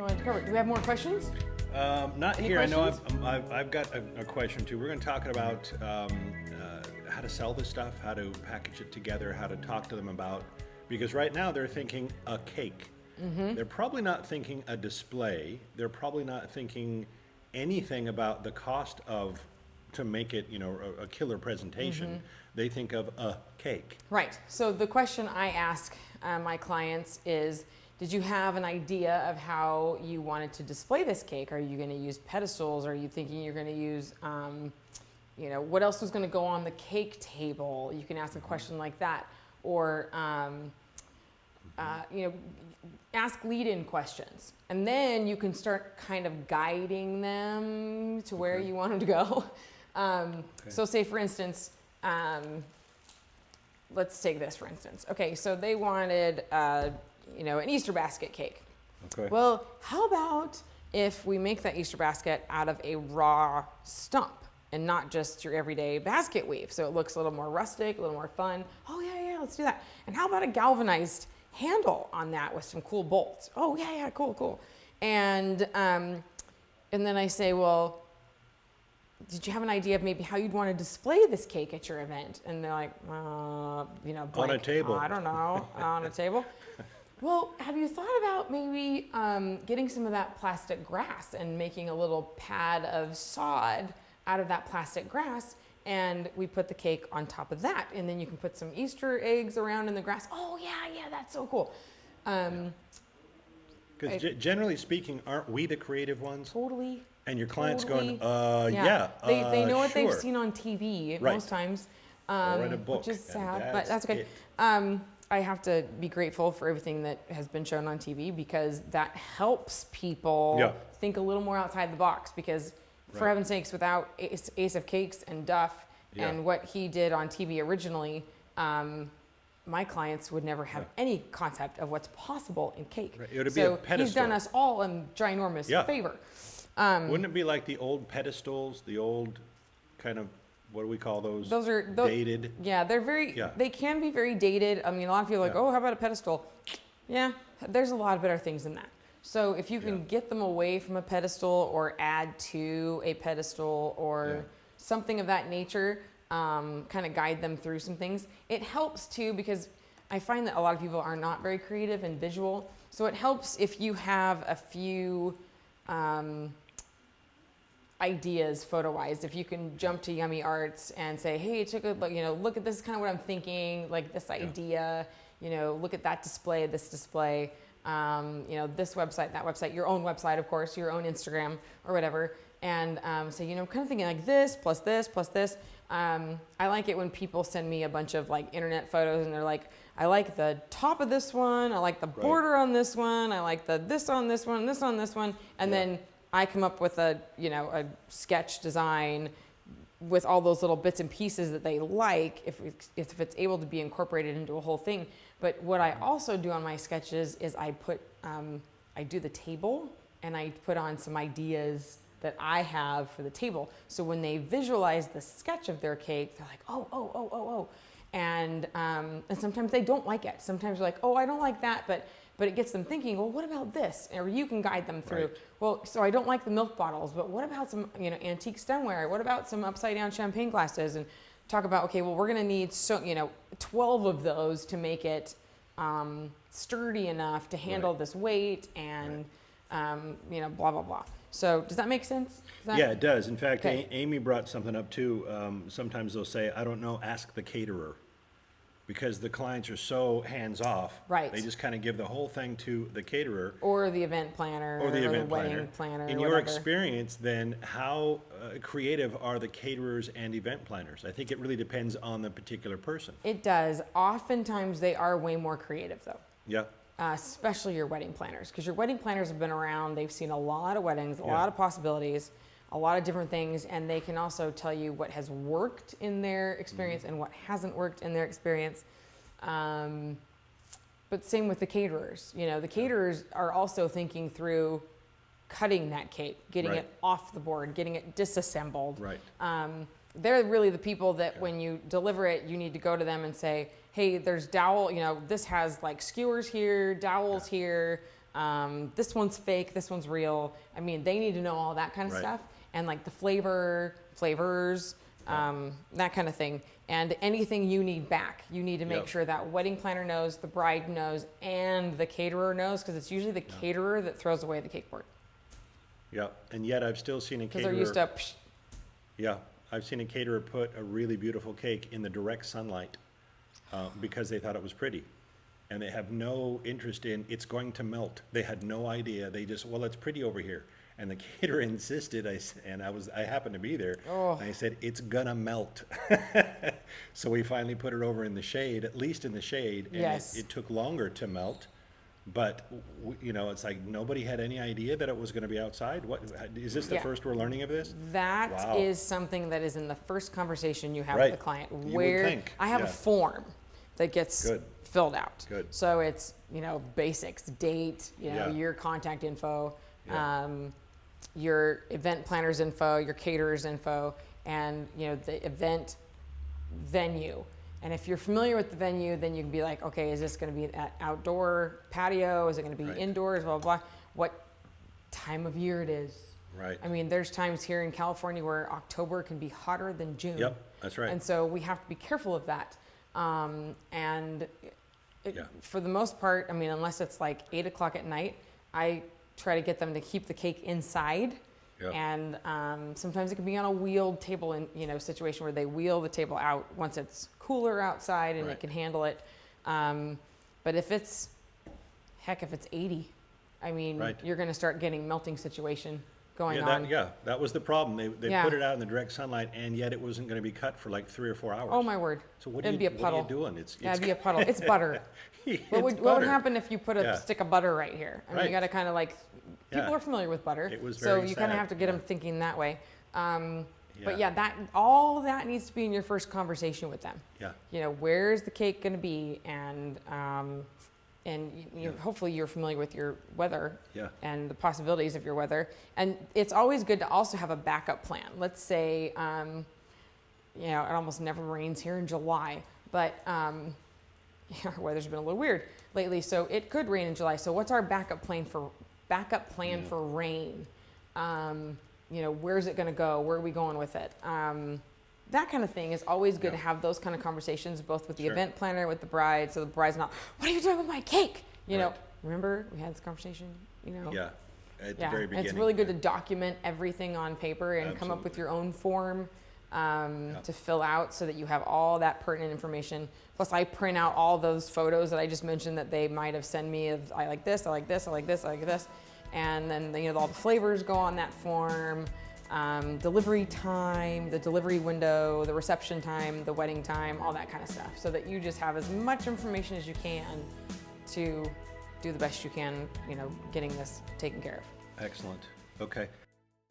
we wanted to cover. Do we have more questions? Not Any here. questions? I know I've got a question too. We're going to talk about how to sell this stuff, how to package it together, how to talk to them about, because right now they're thinking a cake. Mm-hmm. They're probably not thinking a display. They're probably not thinking anything about the cost of to make it, a killer presentation. Mm-hmm. They think of a cake. Right. So the question I ask my clients is, did you have an idea of how you wanted to display this cake? Are you going to use pedestals? Are you thinking you're going to use, what else was going to go on the cake table? You can ask a question like that. Or, ask lead-in questions. And then you can start kind of guiding them to where you want them to go. So say, for instance, let's take this, for instance. Okay, so they wanted, an Easter basket cake. Okay. Well, how about if we make that Easter basket out of a raw stump and not just your everyday basket weave? So it looks a little more rustic, a little more fun. Oh, yeah, let's do that. And how about a galvanized handle on that with some cool bolts? Oh, yeah, cool. And then I say, well, did you have an idea of maybe how you'd want to display this cake at your event? And they're like, blank. On a table. I don't know, on a table. Well, have you thought about maybe getting some of that plastic grass and making a little pad of sod out of that plastic grass, and we put the cake on top of that, and then you can put some Easter eggs around in the grass. Oh, yeah, that's so cool. Because generally speaking, aren't we the creative ones? Totally. And your client's Totally. going, They know what sure. they've seen on TV Right. most times, Or in a book, which is and sad, but that's okay. it. I have to be grateful for everything that has been shown on TV, because that helps people think a little more outside the box, because for heaven's sakes, without Ace of Cakes and Duff and what he did on TV originally, my clients would never have any concept of what's possible in cake. Right. It would be a pedestal. He's done us all a ginormous favor. Wouldn't it be like the old pedestals, the old kind of, what do we call those? Those are dated. Yeah, they're they can be very dated. I mean, a lot of people are like, oh, how about a pedestal? Yeah, there's a lot of better things than that. So if you can get them away from a pedestal or add to a pedestal or something of that nature, kind of guide them through some things. It helps too, because I find that a lot of people are not very creative and visual. So it helps if you have a few ideas photo-wise. If you can jump to Yummy Arts and say, hey, take a look, look at this, is kind of what I'm thinking, like this idea, look at that display, this display, this website, that website, your own website, of course, your own Instagram or whatever. And so, kind of thinking like this, plus this, plus this. I like it when people send me a bunch of like internet photos and they're like, I like the top of this one, I like the border on this one, I like the this on this one, this on this one. And then I come up with a sketch design with all those little bits and pieces that they like, if it's able to be incorporated into a whole thing. But what I also do on my sketches is I do the table, and I put on some ideas that I have for the table. So when they visualize the sketch of their cake, they're like, oh. And sometimes they don't like it. Sometimes they're like, oh, I don't like that, but it gets them thinking, well, what about this? Or you can guide them through. Right. Well, so I don't like the milk bottles, but what about some, antique stemware? What about some upside down champagne glasses? And talk about, okay, well, we're gonna need 12 of those to make it sturdy enough to handle this weight, and blah, blah, blah. So does that make sense? Yeah, it does. In fact, Amy brought something up too. Sometimes they'll say, I don't know, ask the caterer. Because the clients are so hands-off, they just kind of give the whole thing to the caterer. Or the event planner, or the wedding planner. In your experience, then, how creative are the caterers and event planners? I think it really depends on the particular person. It does. Oftentimes, they are way more creative, though. Yeah. Especially your wedding planners, because your wedding planners have been around. They've seen a lot of weddings, a lot of possibilities, a lot of different things, and they can also tell you what has worked in their experience and what hasn't worked in their experience. But same with the caterers. The caterers are also thinking through cutting that cake, getting it off the board, getting it disassembled. Right. They're really the people that when you deliver it, you need to go to them and say, hey, there's dowel, this has like skewers here, dowels here, This one's fake, this one's real. I mean, they need to know all that kind of Right. stuff, and like the flavors, that kind of thing. And anything you need back, you need to make Yep. sure that wedding planner knows, the bride knows, and the caterer knows, because it's usually the caterer that throws away the cake board. Yeah, and yet I've still seen a Because caterer. they're used to, psh, Yeah, I've seen a caterer put a really beautiful cake in the direct sunlight because they thought it was pretty. And they have no interest in it's going to melt. They had no idea. They just, well, it's pretty over here. And the caterer insisted, I happened to be there. Oh. And I said, it's gonna melt. So we finally put it over in the shade, at least in the shade. And Yes. it took longer to melt. But, you know, it's like nobody had any idea that it was going to be outside. What is this the Yeah. first we're learning of this? that Wow. is something that is in the first conversation you have Right. with the client. You would Where think, I have a yeah. form that gets Good. filled out. Good. So it's, you know, basics, date, you know, Yeah. your contact info, Yeah. your event planner's info, your caterer's info, and, you know, the event venue. And if you're familiar with the venue, then you can be like, okay, is this going to be an outdoor patio? Is it going to be Right. indoors? Blah, blah, blah. What time of year it is. Right. I mean, there's times here in California where October can be hotter than June. Yep, that's right. And so we have to be careful of that. Yeah. For the most part, I mean, unless it's like 8 o'clock at night, I try to get them to keep the cake inside. Yep. And sometimes it can be on a wheeled table in, you know, situation where they wheel the table out once it's cooler outside and Right. it can handle it. But if it's 80, I mean, Right. you're going to start getting melting situation going Yeah, on. that was the problem. They Yeah. put it out in the direct sunlight, and yet it wasn't going to be cut for like 3 or 4 hours. Oh my word. So what It'd are be you, a what are you puddle. doing? Yeah, it'd be a puddle. It's butter. What would butter. happen if you put a Yeah. stick of butter right here? I mean, Right. you got to kind of like, people Yeah. are familiar with butter. It was so very you kind of sad, have to get yeah. them thinking that way. But Yeah. yeah, all that needs to be in your first conversation with them. Yeah. You know, where's the cake going to be? And hopefully you're familiar with your weather Yeah. and the possibilities of your weather. And it's always good to also have a backup plan. Let's say, you know, it almost never rains here in July, but our weather's been a little weird lately, so it could rain in July. So what's our backup plan for rain? You know, where's it going to go? Where are we going with it? That kind of thing is always good Yeah. to have those kind of conversations, both with the Sure. event planner, with the bride, so the bride's not, what are you doing with my cake? You know, Right. remember we had this conversation, you know? Yeah. At the Yeah, very and beginning. it's really good yeah. to document everything on paper and come up with Absolutely. your own form to fill out so that you have all that pertinent information. Plus, I print out all those photos that I just mentioned that they might have sent me of I like this, I like this, I like this, I like this, and then you know all the flavors go on that form. Delivery time, the delivery window, the reception time, the wedding time, all that kind of stuff, so that you just have as much information as you can to do the best you can, you know, getting this taken care of. Excellent. Okay.